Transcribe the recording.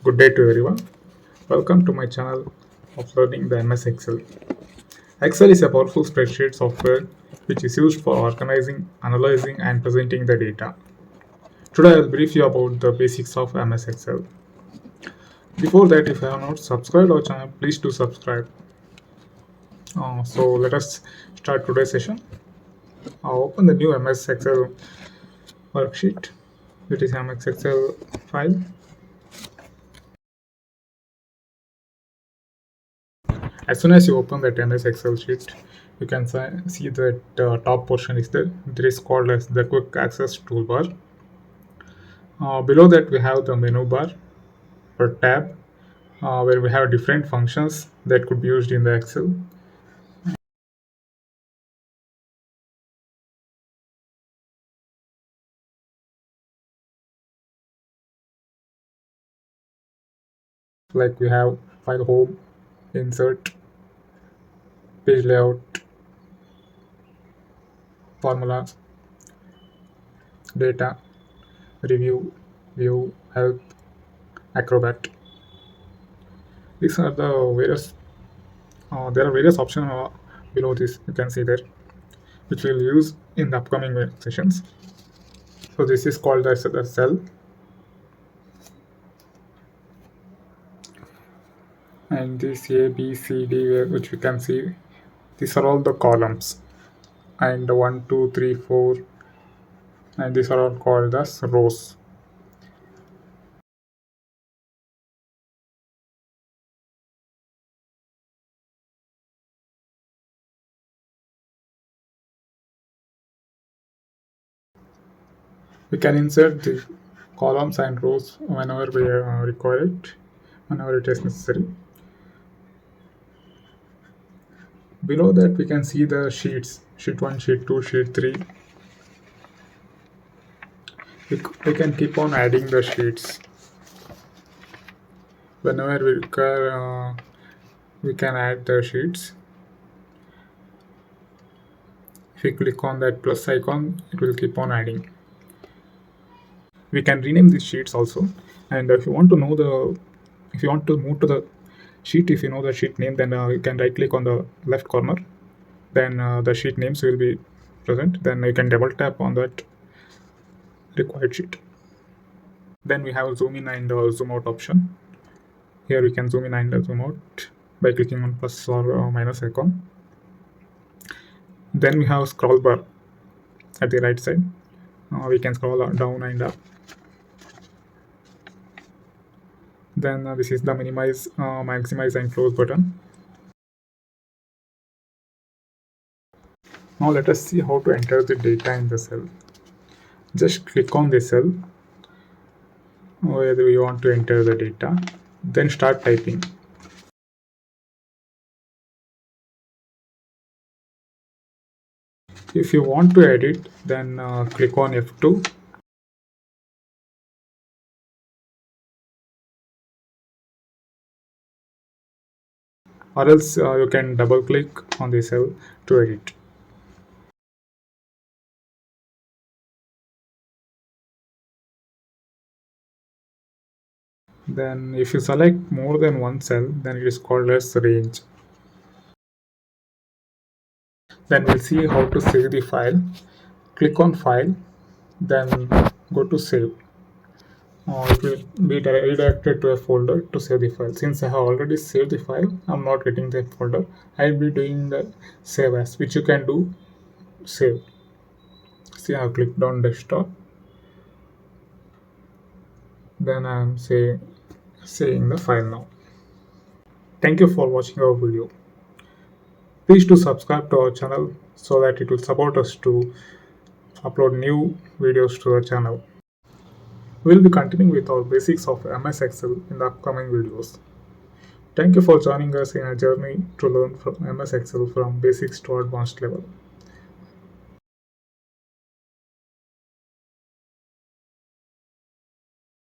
Good day to everyone. Welcome to my channel of learning the MS Excel. Excel is a powerful spreadsheet software which is used for organizing, analyzing, and presenting the data. Today I'll brief you about the basics of MS Excel. Before that, if you have not subscribed our channel, please do subscribe. So let us start today's session. I'll open the new MS Excel worksheet. It is MS Excel file. As soon as you open that MS Excel sheet, you can see that top portion is there. There is called as the quick access toolbar. Below that we have the menu bar or tab where we have different functions that could be used in the Excel. Like we have file home, insert, page layout, formula, data, review, view, help, acrobat. These are the various there are various options below this, you can see there, which we'll use in the upcoming sessions. So this is called as the cell, and this A, B, C, D, which we can see, these are all the columns, and 1, 2, 3, 4, and these are all called as rows. We can insert the columns and rows whenever we require it, whenever it is necessary. Below that we can see the sheets, sheet 1, sheet 2, sheet 3. We can keep on adding the sheets. Whenever we require, we can add the sheets. If we click on that plus icon, it will keep on adding. We can rename these sheets also. And if you want to move to the sheet, if you know the sheet name, then you can right click on the left corner. Then the sheet names will be present. Then you can double tap on that required sheet. Then we have zoom in and zoom out option. Here we can zoom in and zoom out by clicking on plus or minus icon. Then we have scroll bar at the right side. We can scroll down and up. Then this is the minimize, maximize, and close button. Now let us see how to enter the data in the cell. Just click on the cell where we want to enter the data, then start typing. If you want to edit, then click on F2. Or else you can double click on the cell to edit. Then if you select more than one cell, then it is called as range. Then we'll see how to save the file. Click on file, then go to save. It will be redirected to a folder to save the file. Since I have already saved the file, I'm not getting that folder. I'll be doing the save as, which you can do save. See, I have clicked on desktop. Then I'm saving the file now. Thank you for watching our video. Please do subscribe to our channel so that it will support us to upload new videos to the channel. We will be continuing with our basics of MS Excel in the upcoming videos. Thank you for joining us in a journey to learn from MS Excel from basics to advanced level.